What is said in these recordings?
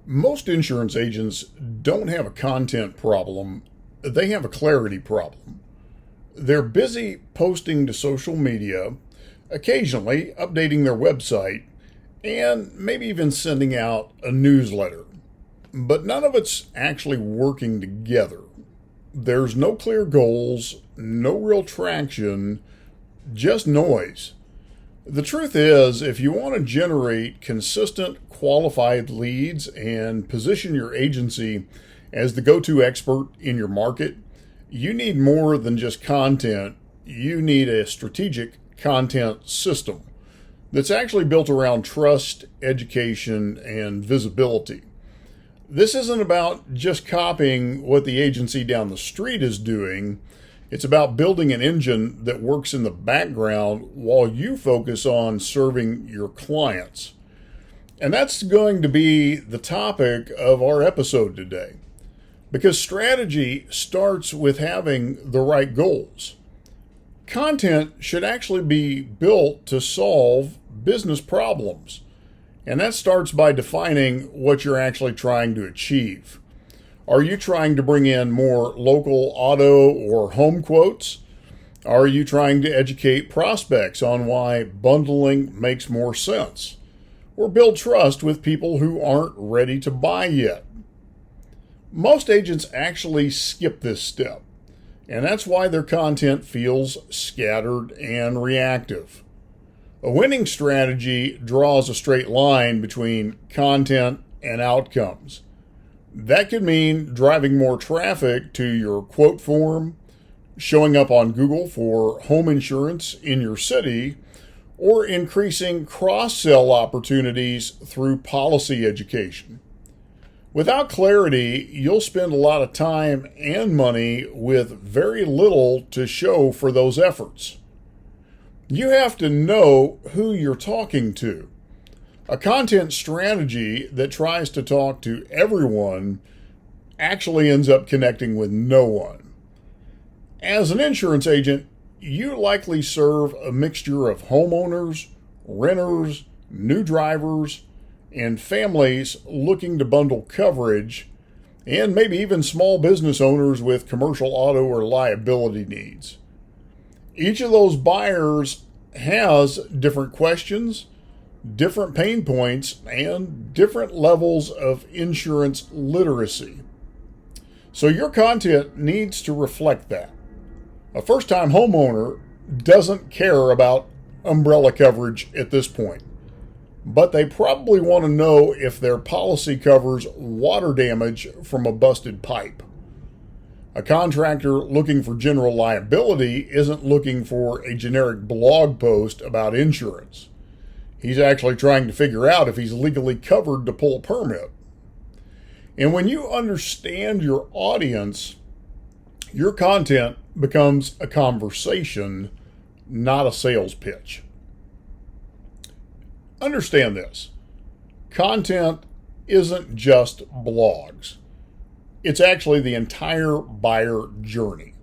Most insurance agents don't have a content problem, they have a clarity problem. They're busy posting to social media, occasionally updating their website, and maybe even sending out a newsletter. But none of it's actually working together. There's no clear goals, no real traction, just noise. The truth is, if you want to generate consistent, qualified leads and position your agency as the go-to expert in your market, you need more than just content. You need a strategic content system that's actually built around trust, education, and visibility. This isn't about just copying what the agency down the street is doing. It's about building an engine that works in the background while you focus on serving your clients. And that's going to be the topic of our episode today. Because strategy starts with having the right goals. Content should actually be built to solve business problems. And that starts by defining what you're actually trying to achieve. Are you trying to bring in more local auto or home quotes? Are you trying to educate prospects on why bundling makes more sense? Or build trust with people who aren't ready to buy yet? Most agents actually skip this step, and that's why their content feels scattered and reactive. A winning strategy draws a straight line between content and outcomes. That could mean driving more traffic to your quote form, showing up on Google for home insurance in your city, or increasing cross-sell opportunities through policy education. Without clarity, you'll spend a lot of time and money with very little to show for those efforts. You have to know who you're talking to. A content strategy that tries to talk to everyone actually ends up connecting with no one. As an insurance agent, you likely serve a mixture of homeowners, renters, new drivers, and families looking to bundle coverage, and maybe even small business owners with commercial auto or liability needs. Each of those buyers has different questions, different pain points, and different levels of insurance literacy. So your content needs to reflect that. A first-time homeowner doesn't care about umbrella coverage at this point, but they probably want to know if their policy covers water damage from a busted pipe. A contractor looking for general liability isn't looking for a generic blog post about insurance. He's actually trying to figure out if he's legally covered to pull a permit. And when you understand your audience, your content becomes a conversation, not a sales pitch. Understand this. Content isn't just blogs. It's actually the entire buyer journey.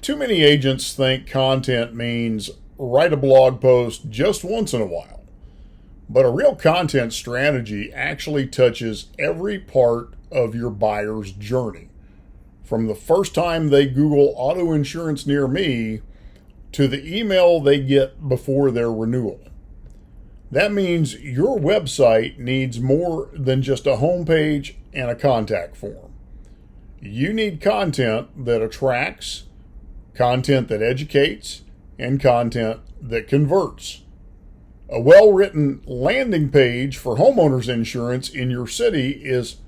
Too many agents think content means write a blog post just once in a while. But a real content strategy actually touches every part of your buyer's journey. From the first time they Google auto insurance near me to the email they get before their renewal. That means your website needs more than just a homepage and a contact form. You need content that attracts, content that educates, and content that converts. A well-written landing page for homeowners insurance in your city is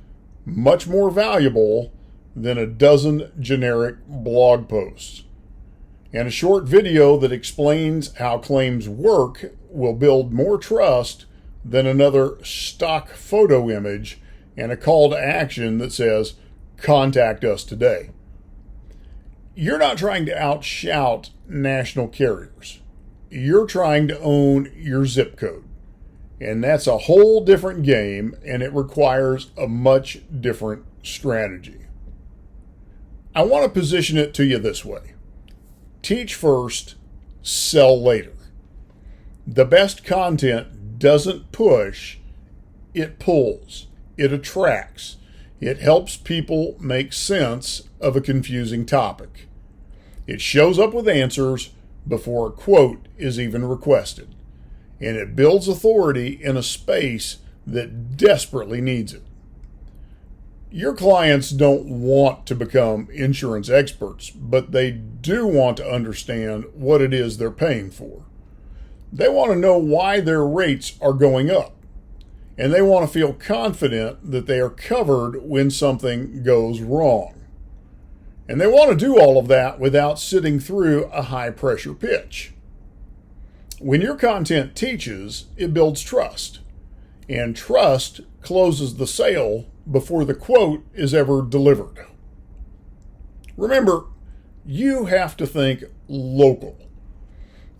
much more valuable than a dozen generic blog posts. And a short video that explains how claims work will build more trust than another stock photo image and a call to action that says, contact us today. You're not trying to outshout national carriers. You're trying to own your zip code. And that's a whole different game, and it requires a much different strategy. I want to position it to you this way. Teach first, sell later. The best content doesn't push, it pulls. it attracts. It helps people make sense of a confusing topic. It shows up with answers before a quote is even requested. And it builds authority in a space that desperately needs it. Your clients don't want to become insurance experts, but they do want to understand what it is they're paying for. They want to know why their rates are going up, and they want to feel confident that they are covered when something goes wrong. And they want to do all of that without sitting through a high-pressure pitch. When your content teaches, it builds trust, and trust closes the sale before the quote is ever delivered. Remember, you have to think local.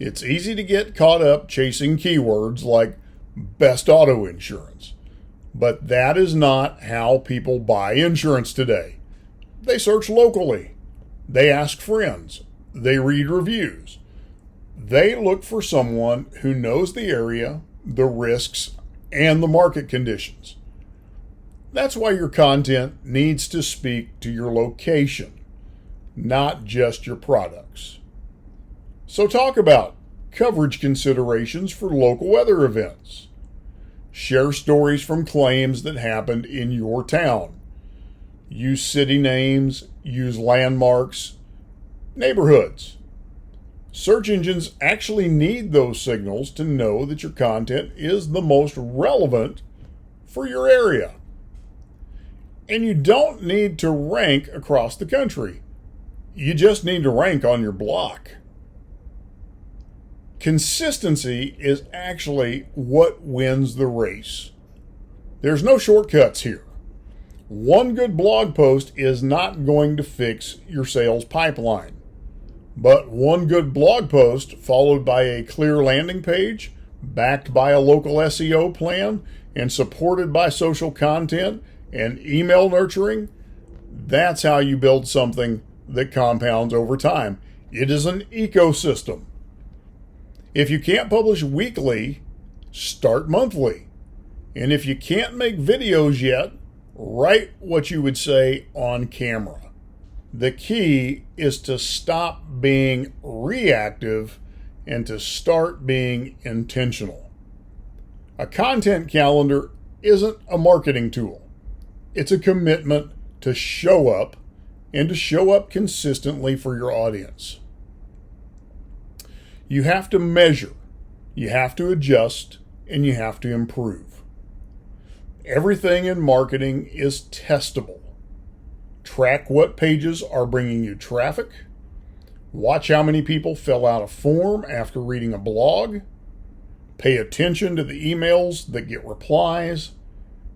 It's easy to get caught up chasing keywords like best auto insurance, but that is not how people buy insurance today. They search locally. They ask friends. They read reviews. They look for someone who knows the area, the risks, and the market conditions. That's why your content needs to speak to your location, not just your products. So talk about coverage considerations for local weather events. Share stories from claims that happened in your town. Use city names, use landmarks, neighborhoods. Search engines actually need those signals to know that your content is the most relevant for your area. And you don't need to rank across the country. You just need to rank on your block. Consistency is actually what wins the race. There's no shortcuts here. One good blog post is not going to fix your sales pipeline. But one good blog post followed by a clear landing page, backed by a local SEO plan, and supported by social content and email nurturing, that's how you build something that compounds over time. It is an ecosystem. If you can't publish weekly, start monthly. And if you can't make videos yet, write what you would say on camera. The key is to stop being reactive and to start being intentional. A content calendar isn't a marketing tool. It's a commitment to show up and to show up consistently for your audience. You have to measure, you have to adjust, and you have to improve. Everything in marketing is testable. Track what pages are bringing you traffic. Watch how many people fill out a form after reading a blog. Pay attention to the emails that get replies.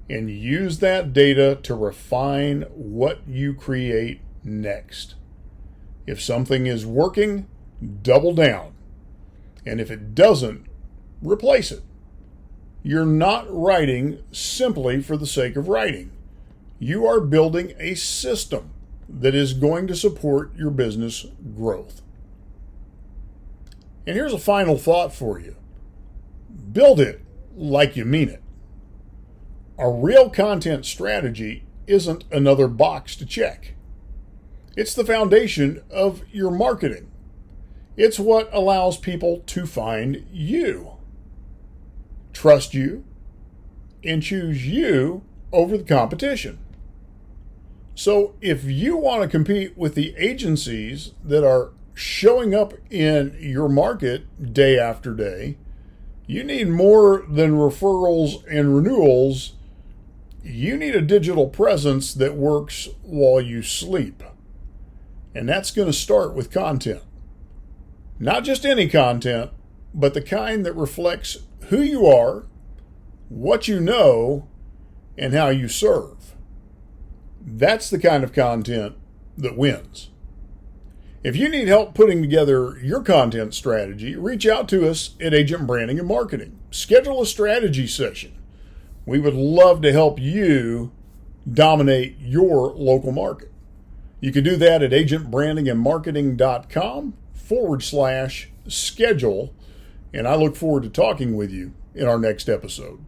And use that data to refine what you create next. If something is working, double down. And if it doesn't, replace it. You're not writing simply for the sake of writing. You are building a system that is going to support your business growth. And here's a final thought for you. Build it like you mean it. A real content strategy isn't another box to check. It's the foundation of your marketing. It's what allows people to find you, trust you, and choose you over the competition. So if you want to compete with the agencies that are showing up in your market day after day, you need more than referrals and renewals. You need a digital presence that works while you sleep. And that's going to start with content. Not just any content, but the kind that reflects who you are, what you know, and how you serve. That's the kind of content that wins. If you need help putting together your content strategy, reach out to us at Agent Branding and Marketing. Schedule a strategy session. We would love to help you dominate your local market. You can do that at agentbrandingandmarketing.com/schedule. And I look forward to talking with you in our next episode.